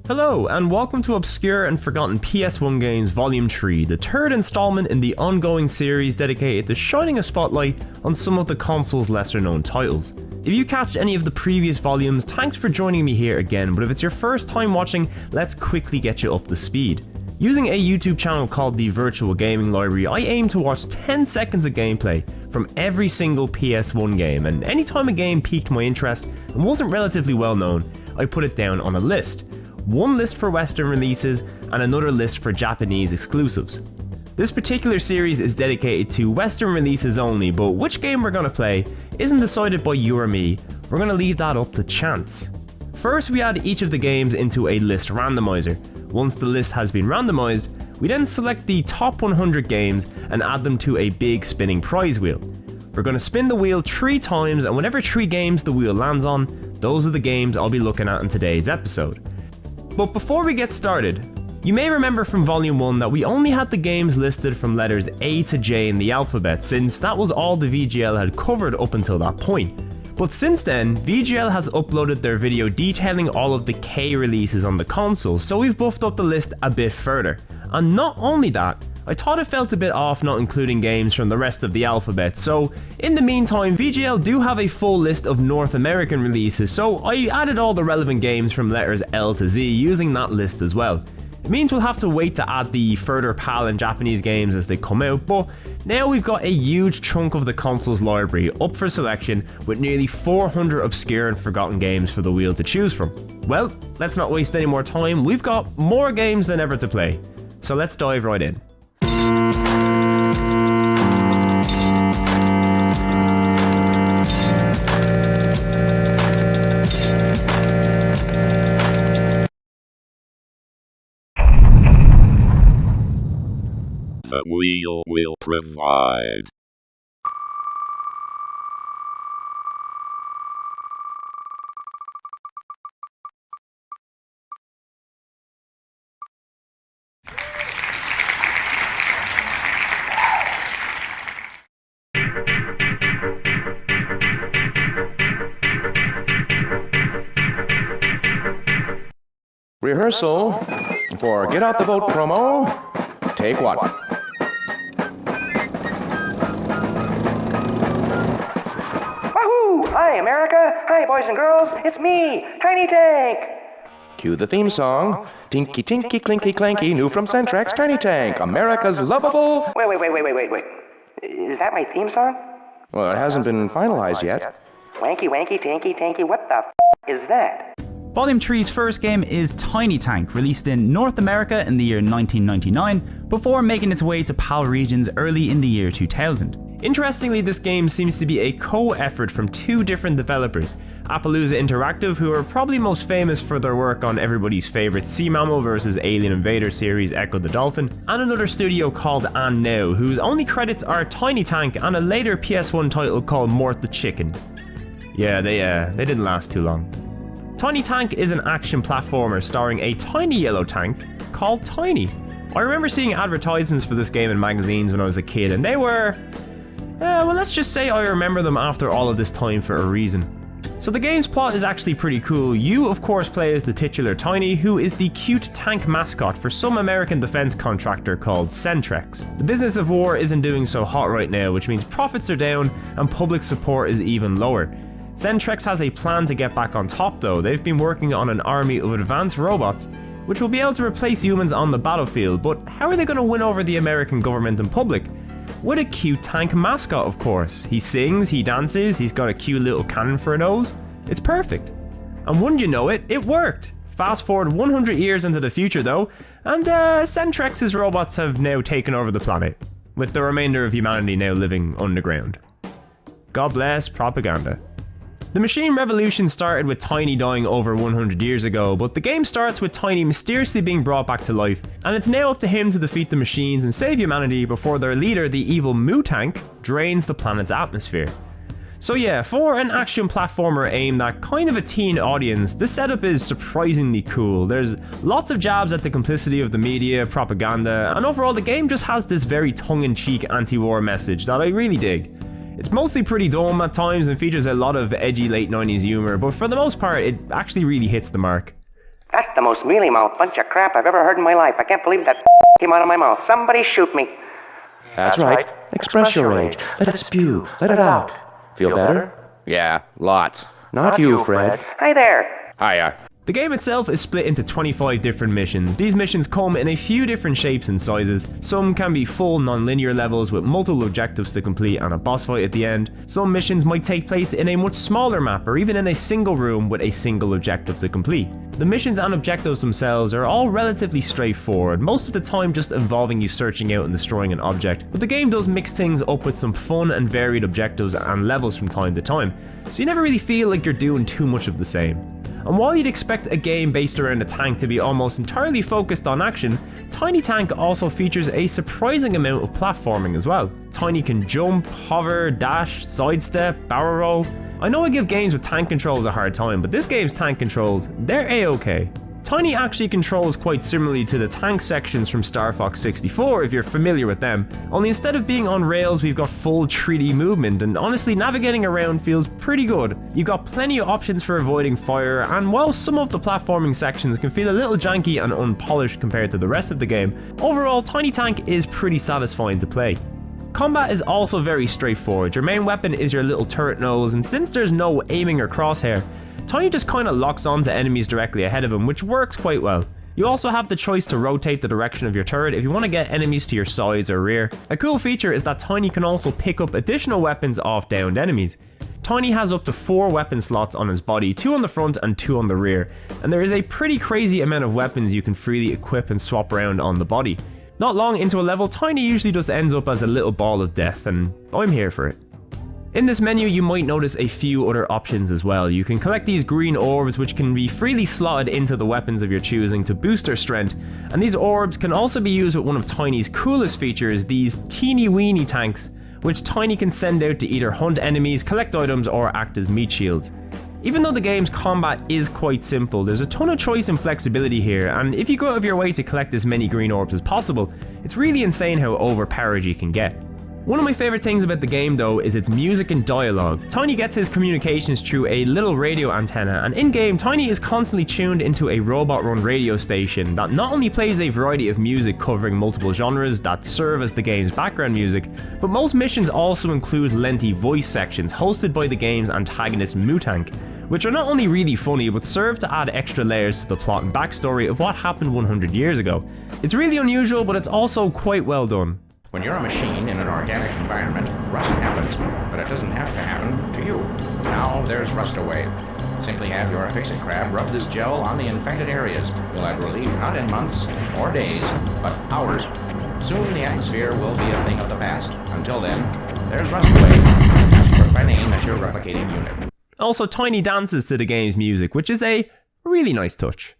Hello, and welcome to Obscure and Forgotten PS1 Games Volume 3, the third installment in the ongoing series dedicated to shining a spotlight on some of the console's lesser known titles. If you catch any of the previous volumes, thanks for joining me here again, but if it's your first time watching, let's quickly get you up to speed. Using a YouTube channel called the Virtual Gaming Library, I aim to watch 10 seconds of gameplay from every single PS1 game, and anytime a game piqued my interest and wasn't relatively well known, I put it down on a list. One list for Western releases and another list for Japanese exclusives. This particular series is dedicated to Western releases only, but which game we're going to play isn't decided by you or me. We're going to leave that up to chance. First, we add each of the games into a list randomizer. Once the list has been randomized, we then select the top 100 games and add them to a big spinning prize wheel. We're going to spin the wheel 3 times, and whenever 3 games the wheel lands on, those are the games I'll be looking at in today's episode. But before we get started, you may remember from Volume 1 that we only had the games listed from letters A to J in the alphabet, since that was all the VGL had covered up until that point. But since then, VGL has uploaded their video detailing all of the K releases on the console, so we've buffed up the list a bit further. And not only that, I thought it felt a bit off not including games from the rest of the alphabet, so in the meantime, VGL do have a full list of North American releases, so I added all the relevant games from letters L to Z using that list as well. It means we'll have to wait to add the further PAL and Japanese games as they come out, but now we've got a huge chunk of the console's library up for selection with nearly 400 obscure and forgotten games for the wheel to choose from. Well, let's not waste any more time, we've got more games than ever to play, so let's dive right in. The wheel will provide. Rehearsal for Get Out the Vote promo. Take one. Wahoo! Hi, America! Hi, boys and girls! It's me, Tiny Tank! Cue the theme song. Tinky Tinky Clinky Clanky, new from Centrex, Tiny Tank, America's lovable... Wait. Is that my theme song? Well, it hasn't been finalized yet. Wanky, wanky, tanky, tanky, what the is that? Volume 3's first game is Tiny Tank, released in North America in the year 1999, before making its way to PAL regions early in the year 2000. Interestingly, this game seems to be a co-effort from 2 different developers, Appaloosa Interactive, who are probably most famous for their work on everybody's favourite Sea Mammal vs Alien Invader series Echo the Dolphin, and another studio called And Now, whose only credits are Tiny Tank and a later PS1 title called Mort the Chicken. Yeah, they didn't last too long. Tiny Tank is an action platformer starring a tiny yellow tank called Tiny. I remember seeing advertisements for this game in magazines when I was a kid, and they were... well, let's just say I remember them after all of this time for a reason. So the game's plot is actually pretty cool. You, of course, play as the titular Tiny, who is the cute tank mascot for some American defense contractor called Centrex. The business of war isn't doing so hot right now, which means profits are down and public support is even lower. Centrex has a plan to get back on top though. They've been working on an army of advanced robots which will be able to replace humans on the battlefield, but how are they going to win over the American government and public? With a cute tank mascot, of course. He sings, he dances, he's got a cute little cannon for a nose. It's perfect. And wouldn't you know it, it worked! Fast forward 100 years into the future though, and Centrex's robots have now taken over the planet, with the remainder of humanity now living underground. God bless propaganda. The machine revolution started with Tiny dying over 100 years ago, but the game starts with Tiny mysteriously being brought back to life, and it's now up to him to defeat the machines and save humanity before their leader, the evil Moo Tank, drains the planet's atmosphere. So yeah, for an action platformer aimed at kind of a teen audience, this setup is surprisingly cool. There's lots of jabs at the complicity of the media, propaganda, and overall the game just has this very tongue-in-cheek anti-war message that I really dig. It's mostly pretty dumb at times and features a lot of edgy late 90s humor, but for the most part it actually really hits the mark. That's the most mealy-mouthed bunch of crap I've ever heard in my life. I can't believe that came out of my mouth. Somebody shoot me. That's right. Express your rage. Let it spew. Let it out. Feel better? Yeah, lots. Not you, Fred. Hi there. Hiya. The game itself is split into 25 different missions. These missions come in a few different shapes and sizes. Some can be full non-linear levels with multiple objectives to complete and a boss fight at the end. Some missions might take place in a much smaller map or even in a single room with a single objective to complete. The missions and objectives themselves are all relatively straightforward, most of the time just involving you searching out and destroying an object, but the game does mix things up with some fun and varied objectives and levels from time to time, so you never really feel like you're doing too much of the same. And while you'd expect a game based around a tank to be almost entirely focused on action, Tiny Tank also features a surprising amount of platforming as well. Tiny can jump, hover, dash, sidestep, barrel roll. I know I give games with tank controls a hard time, but this game's tank controls, they're a-okay. Tiny actually controls quite similarly to the tank sections from Star Fox 64 if you're familiar with them, only instead of being on rails we've got full 3D movement, and honestly navigating around feels pretty good. You've got plenty of options for avoiding fire, and while some of the platforming sections can feel a little janky and unpolished compared to the rest of the game, overall Tiny Tank is pretty satisfying to play. Combat is also very straightforward. Your main weapon is your little turret nose, and since there's no aiming or crosshair, Tiny just kinda locks onto enemies directly ahead of him, which works quite well. You also have the choice to rotate the direction of your turret if you want to get enemies to your sides or rear. A cool feature is that Tiny can also pick up additional weapons off downed enemies. Tiny has up to 4 weapon slots on his body, 2 on the front and 2 on the rear, and there is a pretty crazy amount of weapons you can freely equip and swap around on the body. Not long into a level, Tiny usually just ends up as a little ball of death, and I'm here for it. In this menu you might notice a few other options as well. You can collect these green orbs which can be freely slotted into the weapons of your choosing to boost their strength, and these orbs can also be used with one of Tiny's coolest features, these teeny weeny tanks, which Tiny can send out to either hunt enemies, collect items, or act as meat shields. Even though the game's combat is quite simple, there's a ton of choice and flexibility here, and if you go out of your way to collect as many green orbs as possible, it's really insane how overpowered you can get. One of my favourite things about the game though is its music and dialogue. Tiny gets his communications through a little radio antenna, and in-game Tiny is constantly tuned into a robot-run radio station that not only plays a variety of music covering multiple genres that serve as the game's background music, but most missions also include lengthy voice sections hosted by the game's antagonist Mutank, which are not only really funny but serve to add extra layers to the plot and backstory of what happened 100 years ago. It's really unusual, but it's also quite well done. When you're a machine in an organic environment, rust happens, but it doesn't have to happen to you. Now there's Rust Away. Simply have your Fix-It Crab rub this gel on the infected areas. You'll have relief not in months or days, but hours. Soon the atmosphere will be a thing of the past. Until then, there's Rust Away. Ask for it by name at your replicating unit. Also, Tiny dances to the game's music, which is a really nice touch.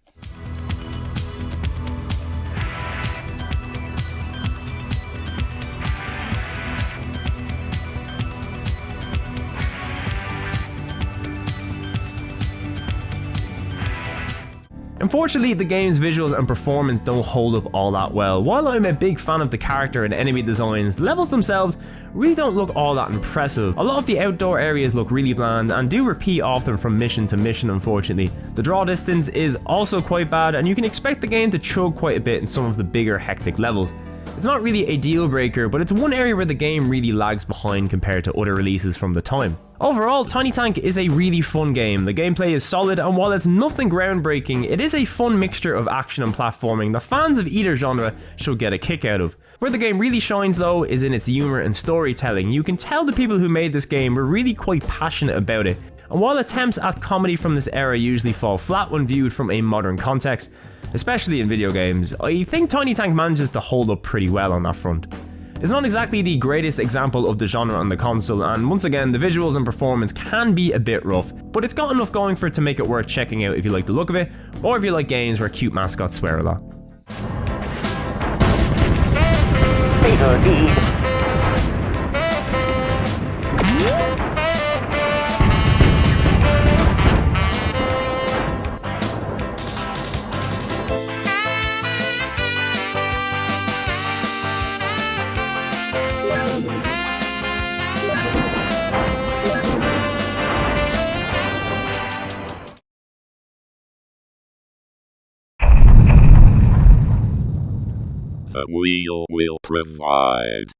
Unfortunately, the game's visuals and performance don't hold up all that well. While I'm a big fan of the character and enemy designs, the levels themselves really don't look all that impressive. A lot of the outdoor areas look really bland and do repeat often from mission to mission, unfortunately. The draw distance is also quite bad, and you can expect the game to chug quite a bit in some of the bigger hectic levels. It's not really a deal breaker, but it's one area where the game really lags behind compared to other releases from the time. Overall, Tiny Tank is a really fun game. The gameplay is solid, and while it's nothing groundbreaking, it is a fun mixture of action and platforming that fans of either genre should get a kick out of. Where the game really shines though is in its humour and storytelling. You can tell the people who made this game were really quite passionate about it, and while attempts at comedy from this era usually fall flat when viewed from a modern context, especially in video games, I think Tiny Tank manages to hold up pretty well on that front. It's not exactly the greatest example of the genre on the console, and once again the visuals and performance can be a bit rough, but it's got enough going for it to make it worth checking out if you like the look of it, or if you like games where cute mascots swear a lot. The wheel will provide.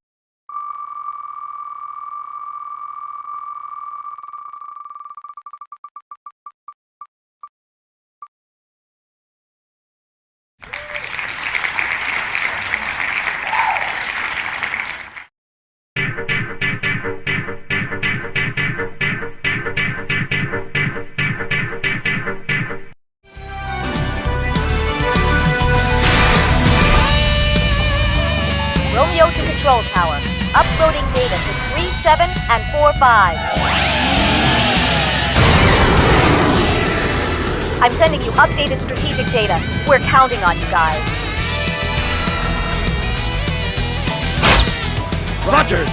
Romeo to control tower. Uploading data to 37 and 45. I'm sending you updated strategic data. We're counting on you guys. Roger!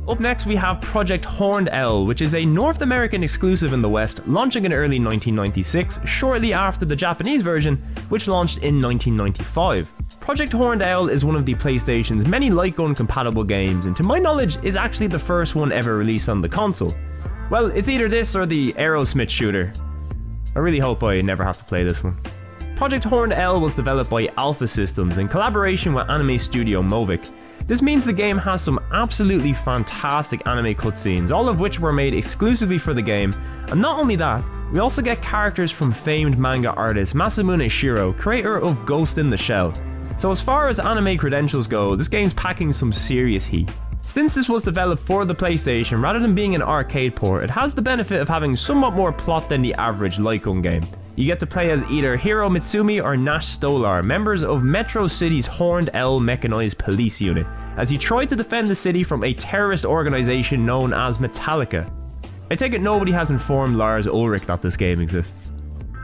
Up next we have Project Horned Owl, which is a North American exclusive in the West, launching in early 1996, shortly after the Japanese version, which launched in 1995. Project Horned Owl is one of the PlayStation's many light gun compatible games, and to my knowledge is actually the first one ever released on the console. Well, it's either this or the Aerosmith shooter. I really hope I never have to play this one. Project Horned Owl was developed by Alpha Systems in collaboration with anime studio Movic. This means the game has some absolutely fantastic anime cutscenes, all of which were made exclusively for the game, and not only that, we also get characters from famed manga artist Masamune Shirow, creator of Ghost in the Shell. So as far as anime credentials go, this game's packing some serious heat. Since this was developed for the PlayStation rather than being an arcade port, it has the benefit of having somewhat more plot than the average light gun game. You get to play as either Hiro Mitsumi or Nash Stolar, members of Metro City's Horned Owl Mechanized Police Unit, as you try to defend the city from a terrorist organization known as Metallica. I take it nobody has informed Lars Ulrich that this game exists.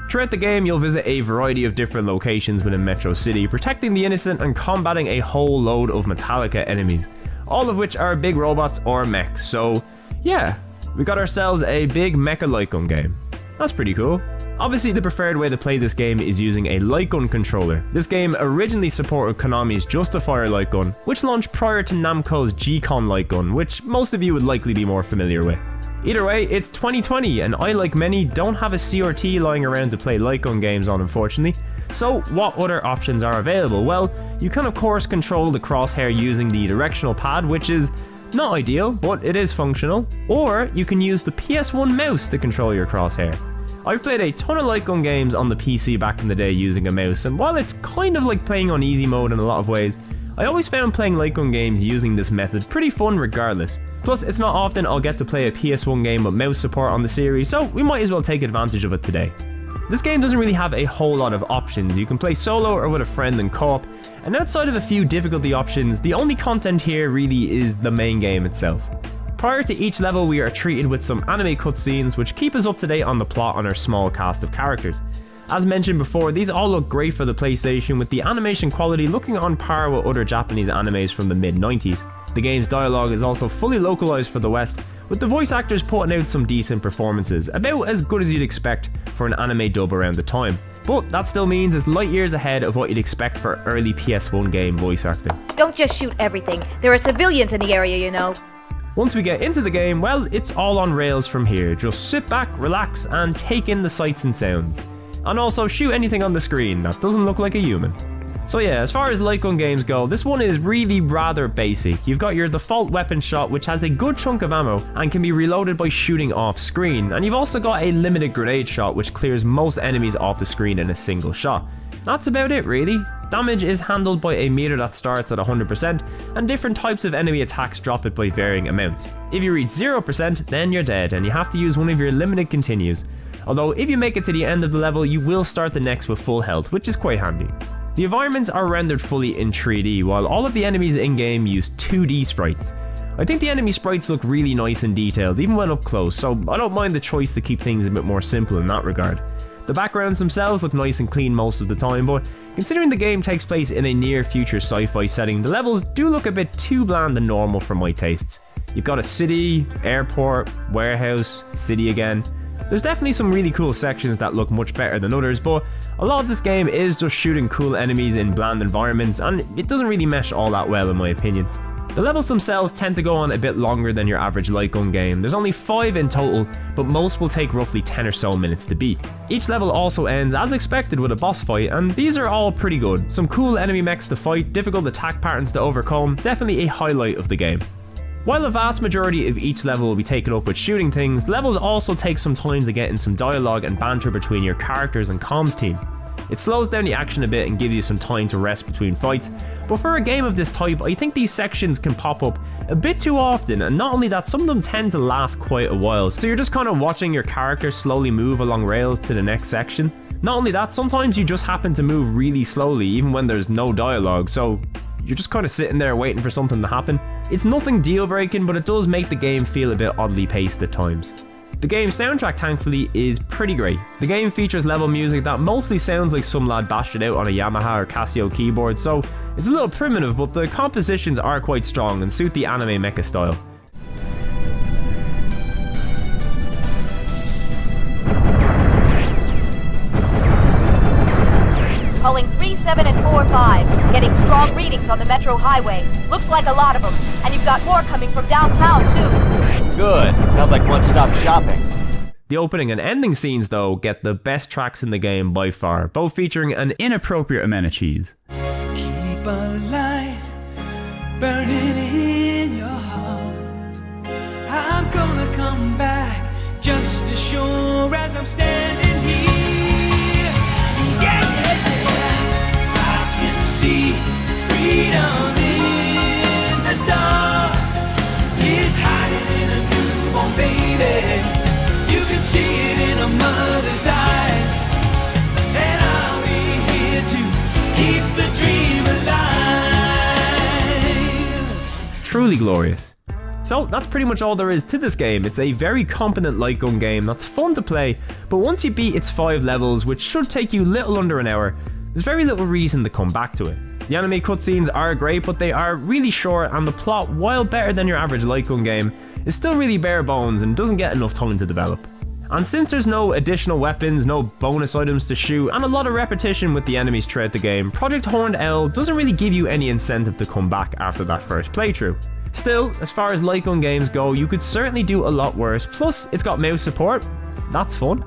Throughout the game, you'll visit a variety of different locations within Metro City, protecting the innocent and combating a whole load of Metallica enemies, all of which are big robots or mechs. So yeah, we got ourselves a big mecha light gun game. That's pretty cool. Obviously, the preferred way to play this game is using a light gun controller. This game originally supported Konami's Justifier light gun, which launched prior to Namco's G-Con light gun, which most of you would likely be more familiar with. Either way, it's 2020, and I, like many, don't have a CRT lying around to play light gun games on, unfortunately. So what other options are available? Well, you can of course control the crosshair using the directional pad, which is not ideal, but it is functional. Or you can use the PS1 mouse to control your crosshair. I've played a ton of light gun games on the PC back in the day using a mouse, and while it's kind of like playing on easy mode in a lot of ways, I always found playing light gun games using this method pretty fun regardless. Plus, it's not often I'll get to play a PS1 game with mouse support on the series, so we might as well take advantage of it today. This game doesn't really have a whole lot of options. You can play solo or with a friend and co-op, and outside of a few difficulty options, the only content here really is the main game itself. Prior to each level, we are treated with some anime cutscenes which keep us up to date on the plot on our small cast of characters. As mentioned before, these all look great for the PlayStation, with the animation quality looking on par with other Japanese animes from the mid-90s. The game's dialogue is also fully localized for the West, with the voice actors putting out some decent performances, about as good as you'd expect for an anime dub around the time. But that still means it's light years ahead of what you'd expect for early PS1 game voice acting. Don't just shoot everything. There are civilians in the area, you know. Once we get into the game, well, it's all on rails from here. Just sit back, relax, and take in the sights and sounds. And also shoot anything on the screen that doesn't look like a human. So yeah, as far as light gun games go, this one is really rather basic. You've got your default weapon shot, which has a good chunk of ammo and can be reloaded by shooting off screen. And you've also got a limited grenade shot, which clears most enemies off the screen in a single shot. That's about it really. Damage is handled by a meter that starts at 100%, and different types of enemy attacks drop it by varying amounts. If you reach 0%, then you're dead, and you have to use one of your limited continues. Although if you make it to the end of the level, you will start the next with full health, which is quite handy. The environments are rendered fully in 3D, while all of the enemies in-game use 2D sprites. I think the enemy sprites look really nice and detailed, even when up close, so I don't mind the choice to keep things a bit more simple in that regard. The backgrounds themselves look nice and clean most of the time, but considering the game takes place in a near-future sci-fi setting, the levels do look a bit too bland and normal for my tastes. You've got a city, airport, warehouse, city again. There's definitely some really cool sections that look much better than others, but a lot of this game is just shooting cool enemies in bland environments, and it doesn't really mesh all that well in my opinion. The levels themselves tend to go on a bit longer than your average light gun game. There's only 5 in total, but most will take roughly 10 or so minutes to beat. Each level also ends as expected with a boss fight, and these are all pretty good. Some cool enemy mechs to fight, difficult attack patterns to overcome, definitely a highlight of the game. While the vast majority of each level will be taken up with shooting things, levels also take some time to get in some dialogue and banter between your characters and comms team. It slows down the action a bit and gives you some time to rest between fights, but for a game of this type, I think these sections can pop up a bit too often, and not only that, some of them tend to last quite a while, so you're just kind of watching your character slowly move along rails to the next section. Not only that, sometimes you just happen to move really slowly even when there's no dialogue, so you're just kind of sitting there waiting for something to happen. It's nothing deal breaking, but it does make the game feel a bit oddly paced at times. The game's soundtrack, thankfully, is pretty great. The game features level music that mostly sounds like some lad bashed it out on a Yamaha or Casio keyboard, so it's a little primitive, but the compositions are quite strong and suit the anime mecha style. Calling 37 and 45. Getting strong readings on the Metro Highway. Looks like a lot of them. And you've got more coming from downtown, too. Good. Sounds like one-stop shopping. The opening and ending scenes, though, get the best tracks in the game by far, both featuring an Inappropriate amount of cheese. Keep a light burning in your heart. I'm gonna come back just as sure as I'm standing here. Yeah, yeah, yeah. I can see freedom in the dark. It's hiding in a newborn baby. You can see it in a mother's eyes. And I'll be here to keep the dream alive. truly glorious. So that's pretty much all there is to this game. It's a very competent light gun game that's fun to play, but once you beat its 5 levels, which should take you little under an hour, there's very little reason to come back to it. The anime cutscenes are great, but they are really short, and the plot, while better than your average light gun game, is still really bare bones and doesn't get enough time to develop. And since there's no additional weapons, no bonus items to shoot, and a lot of repetition with the enemies throughout the game, Project Horned Owl doesn't really give you any incentive to come back after that first playthrough. Still, as far as light gun games go, you could certainly do a lot worse, plus it's got mouse support. That's fun.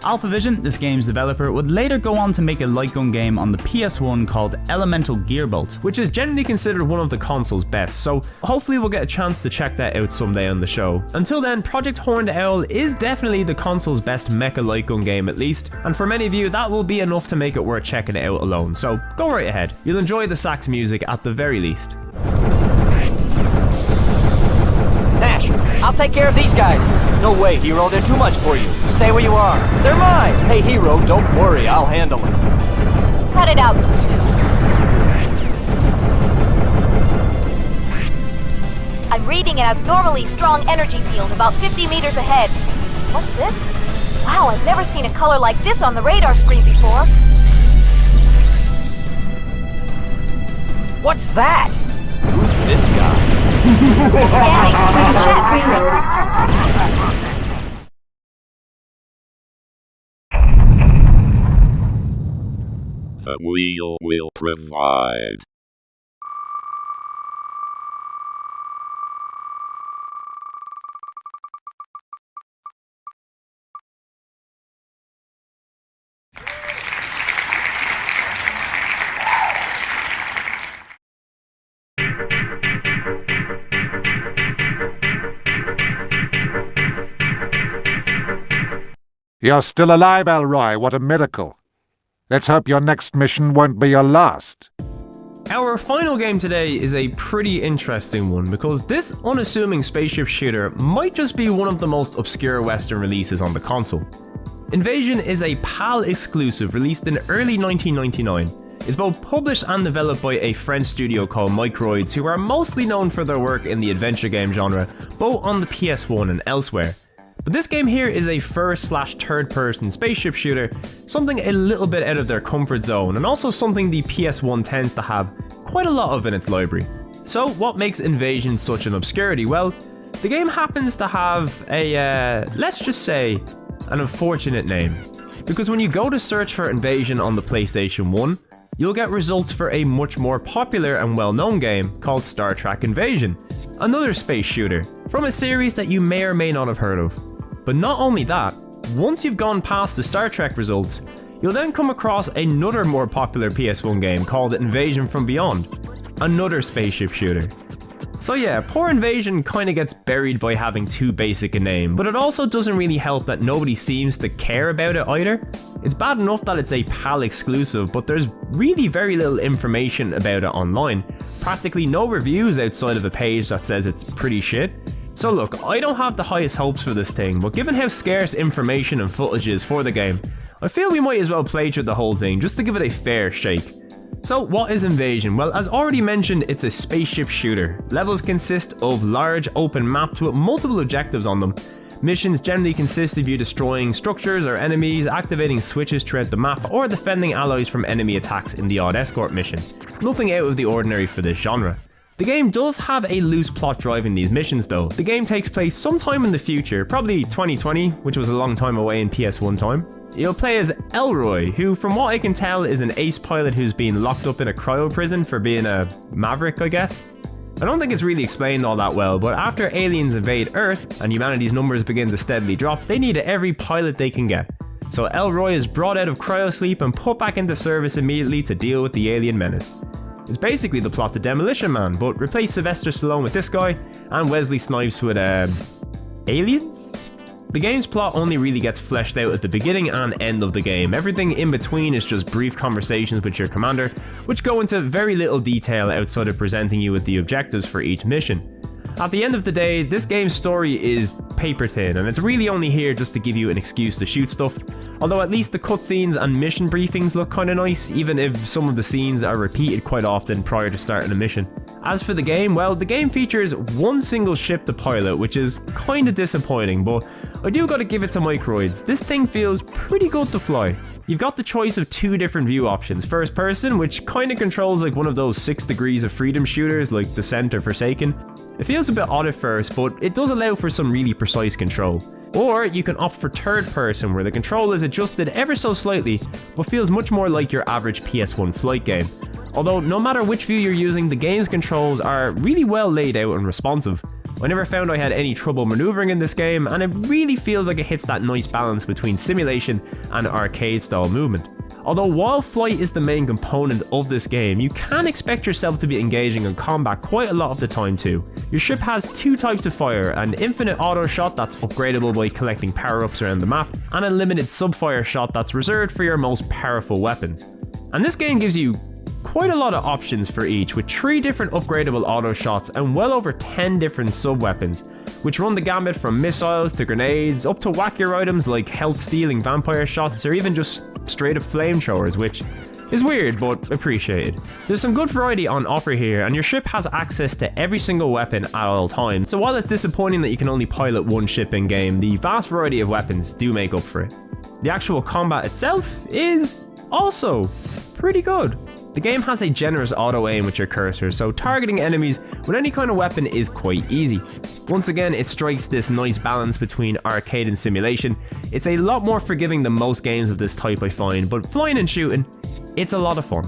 AlphaVision, this game's developer, would later go on to make a light gun game on the PS1 called Elemental Gearbolt, which is generally considered one of the console's best, so hopefully we'll get a chance to check that out someday on the show. Until then, Project Horned Owl is definitely the console's best mecha light gun game at least, and for many of you that will be enough to make it worth checking it out alone, so go right ahead. You'll enjoy the sax music at the very least. Nash, I'll take care of these guys. No way, Hero, they're too much for you. Stay where you are. They're mine. Hey, Hero, don't worry, I'll handle it. Cut it out, you two. I'm reading an abnormally strong energy field about 50 meters ahead. What's this? Wow, I've never seen a color like this on the radar screen before. What's that? Who's this guy? Scanning. Check. The wheel will provide. You're still alive, Elroy. What a miracle. Let's hope your next mission won't be your last. Our final game today is a pretty interesting one, because this unassuming spaceship shooter might just be one of the most obscure Western releases on the console. Invasion is a PAL exclusive released in early 1999. It's both published and developed by a French studio called Microids, who are mostly known for their work in the adventure game genre, both on the PS1 and elsewhere. But this game here is a first/third-person spaceship shooter, something a little bit out of their comfort zone, and also something the PS1 tends to have quite a lot of in its library. So what makes Invasion such an obscurity? Well, the game happens to have a, let's just say, an unfortunate name. Because when you go to search for Invasion on the PlayStation 1, you'll get results for a much more popular and well-known game called Star Trek Invasion, another space shooter, from a series that you may or may not have heard of. But not only that, once you've gone past the Star Trek results, you'll then come across another more popular PS1 game called Invasion from Beyond, another spaceship shooter. So yeah, poor Invasion kinda gets buried by having too basic a name, but it also doesn't really help that nobody seems to care about it either. It's bad enough that it's a PAL exclusive, but there's really very little information about it online. Practically no reviews outside of a page that says it's pretty shit. So look, I don't have the highest hopes for this thing, but given how scarce information and footage is for the game, I feel we might as well play through the whole thing just to give it a fair shake. So what is Invasion? Well, as already mentioned, it's a spaceship shooter. Levels consist of large open maps with multiple objectives on them. Missions generally consist of you destroying structures or enemies, activating switches throughout the map, or defending allies from enemy attacks in the odd escort mission. Nothing out of the ordinary for this genre. The game does have a loose plot driving these missions though. The game takes place sometime in the future, probably 2020, which was a long time away in PS1 time. You'll play as Elroy, who from what I can tell is an ace pilot who's been locked up in a cryo prison for being a maverick, I guess. I don't think it's really explained all that well, but after aliens invade Earth and humanity's numbers begin to steadily drop, they need every pilot they can get. So Elroy is brought out of cryosleep and put back into service immediately to deal with the alien menace. It's basically the plot to Demolition Man, but replace Sylvester Stallone with this guy and Wesley Snipes with aliens? The game's plot only really gets fleshed out at the beginning and end of the game. Everything in between is just brief conversations with your commander, which go into very little detail outside of presenting you with the objectives for each mission. At the end of the day, this game's story is paper thin, and it's really only here just to give you an excuse to shoot stuff, although at least the cutscenes and mission briefings look kinda nice, even if some of the scenes are repeated quite often prior to starting a mission. As for the game, well, the game features one single ship to pilot, which is kinda disappointing, but I do gotta give it to Microids. This thing feels pretty good to fly. You've got the choice of two different view options. First person, which kinda controls like one of those 6 Degrees of Freedom shooters like Descent or Forsaken. It feels a bit odd at first, but it does allow for some really precise control. Or you can opt for third person, where the control is adjusted ever so slightly, but feels much more like your average PS1 flight game. Although no matter which view you're using, the game's controls are really well laid out and responsive. I never found I had any trouble maneuvering in this game, and it really feels like it hits that nice balance between simulation and arcade style movement. Although while flight is the main component of this game, you can expect yourself to be engaging in combat quite a lot of the time too. Your ship has two types of fire, an infinite auto shot that's upgradable by collecting power-ups around the map, and a limited sub-fire shot that's reserved for your most powerful weapons. And this game gives you quite a lot of options for each, with 3 different upgradable auto shots and well over 10 different sub-weapons, which run the gambit from missiles to grenades, up to wackier items like health-stealing vampire shots, or even just straight-up flamethrowers, which is weird but appreciated. There's some good variety on offer here, and your ship has access to every single weapon at all times, so while it's disappointing that you can only pilot one ship in-game, the vast variety of weapons do make up for it. The actual combat itself is also pretty good. The game has a generous auto-aim with your cursor, so targeting enemies with any kind of weapon is quite easy. Once again, it strikes this nice balance between arcade and simulation. It's a lot more forgiving than most games of this type I find, but flying and shooting, it's a lot of fun.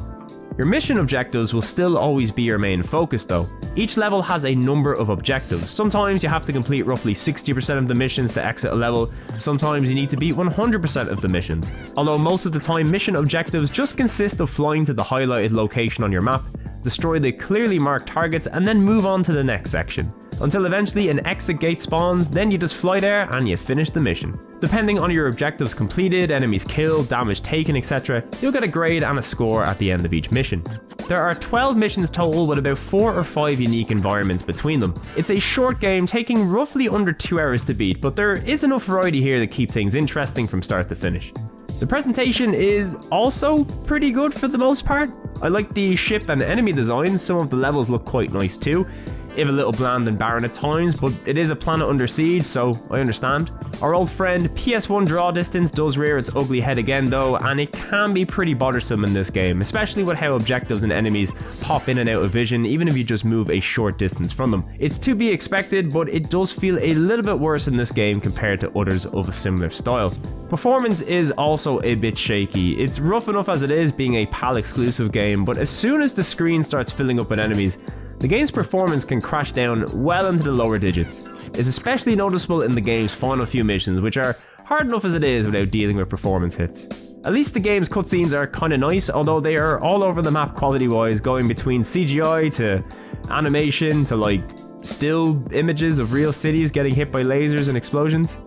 Your mission objectives will still always be your main focus though. Each level has a number of objectives. Sometimes you have to complete roughly 60% of the missions to exit a level, sometimes you need to beat 100% of the missions. Although most of the time mission objectives just consist of flying to the highlighted location on your map, destroy the clearly marked targets, and then move on to the next section. Until eventually an exit gate spawns, then you just fly there and you finish the mission. Depending on your objectives completed, enemies killed, damage taken, etc., you'll get a grade and a score at the end of each mission. There are 12 missions total with about 4 or 5 unique environments between them. It's a short game taking roughly under 2 hours to beat, but there is enough variety here to keep things interesting from start to finish. The presentation is also pretty good for the most part. I like the ship and enemy designs, some of the levels look quite nice too. if a little bland and barren at times, but it is a planet under siege, so I understand. Our old friend PS1 draw distance does rear its ugly head again though, and it can be pretty bothersome in this game, especially with how objectives and enemies pop in and out of vision even if you just move a short distance from them. It's to be expected, but it does feel a little bit worse in this game compared to others of a similar style. Performance is also a bit shaky. It's rough enough as it is, being a PAL exclusive game, but as soon as the screen starts filling up with enemies, the game's performance can crash down well into the lower digits. It's especially noticeable in the game's final few missions, which are hard enough as it is without dealing with performance hits. At least the game's cutscenes are kinda nice, although they are all over the map quality wise, going between CGI to animation to like still images of real cities getting hit by lasers and explosions.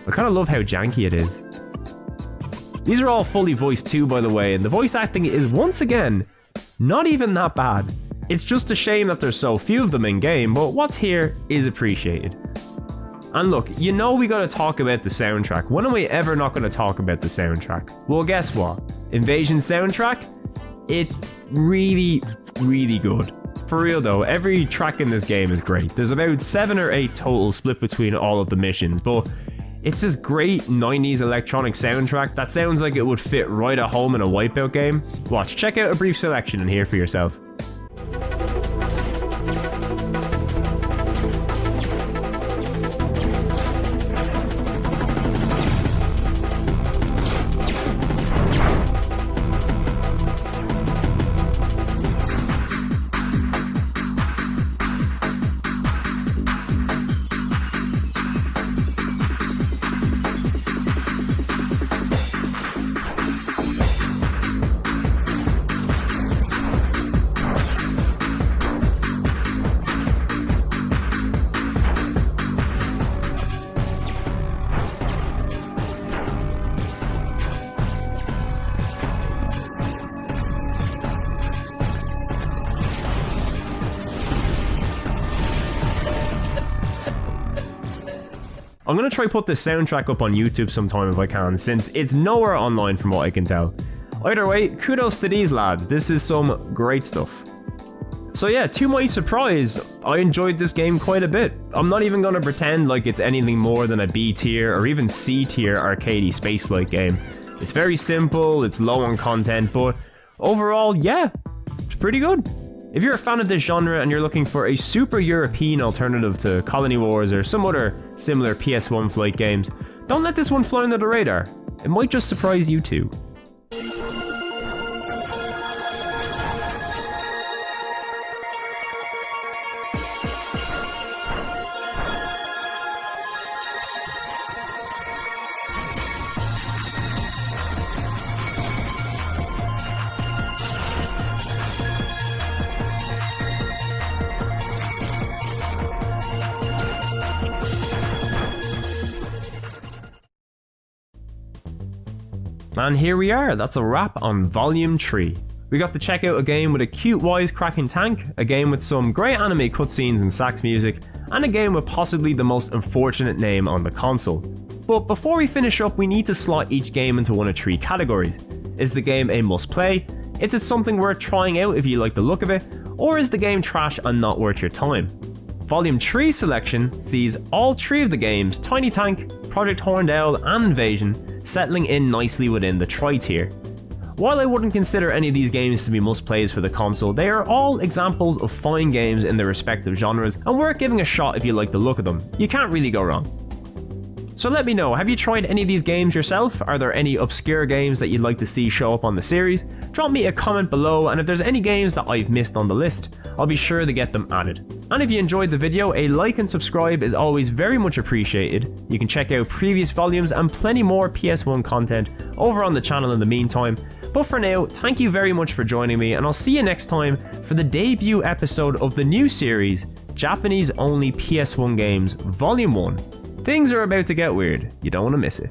I kinda love how janky it is. These are all fully voiced too, by the way, and the voice acting is once again not even that bad. It's just a shame that there's so few of them in game, but what's here is appreciated. And look, you know we gotta talk about the soundtrack. When are we ever not gonna talk about the soundtrack? Well, guess what? Invasion soundtrack? It's really, really good. For real though, every track in this game is great. There's about 7 or 8 total split between all of the missions, but it's this great 90s electronic soundtrack that sounds like it would fit right at home in a Wipeout game. Watch, check out a brief selection and hear for yourself. I'm gonna try put this soundtrack up on YouTube sometime if I can, since it's nowhere online from what I can tell. Either way, kudos to these lads, this is some great stuff. So yeah, to my surprise, I enjoyed this game quite a bit. I'm not even gonna pretend like it's anything more than a B tier or even C tier arcadey spaceflight game. It's very simple, it's low on content, but overall, yeah, it's pretty good. If you're a fan of this genre and you're looking for a super European alternative to Colony Wars or some other similar PS1 flight games, don't let this one fly under the radar. It might just surprise you too. And here we are, that's a wrap on Volume 3. We got to check out a game with a cute wisecracking tank, a game with some great anime cutscenes and sax music, and a game with possibly the most unfortunate name on the console. But before we finish up, we need to slot each game into one of 3 categories. Is the game a must play? Is it something worth trying out if you like the look of it? Or is the game trash and not worth your time? Volume 3 selection sees all 3 of the games, Tiny Tank, Project Horned Owl and Invasion, settling in nicely within the try tier. While I wouldn't consider any of these games to be must-plays for the console, they are all examples of fine games in their respective genres and worth giving a shot if you like the look of them. You can't really go wrong. So let me know, have you tried any of these games yourself? Are there any obscure games that you'd like to see show up on the series? Drop me a comment below, and if there's any games that I've missed on the list, I'll be sure to get them added. And if you enjoyed the video, a like and subscribe is always very much appreciated. You can check out previous volumes and plenty more PS1 content over on the channel in the meantime. But for now, thank you very much for joining me, and I'll see you next time for the debut episode of the new series, Japanese only PS1 Games Volume 1. Things are about to get weird, you don't want to miss it.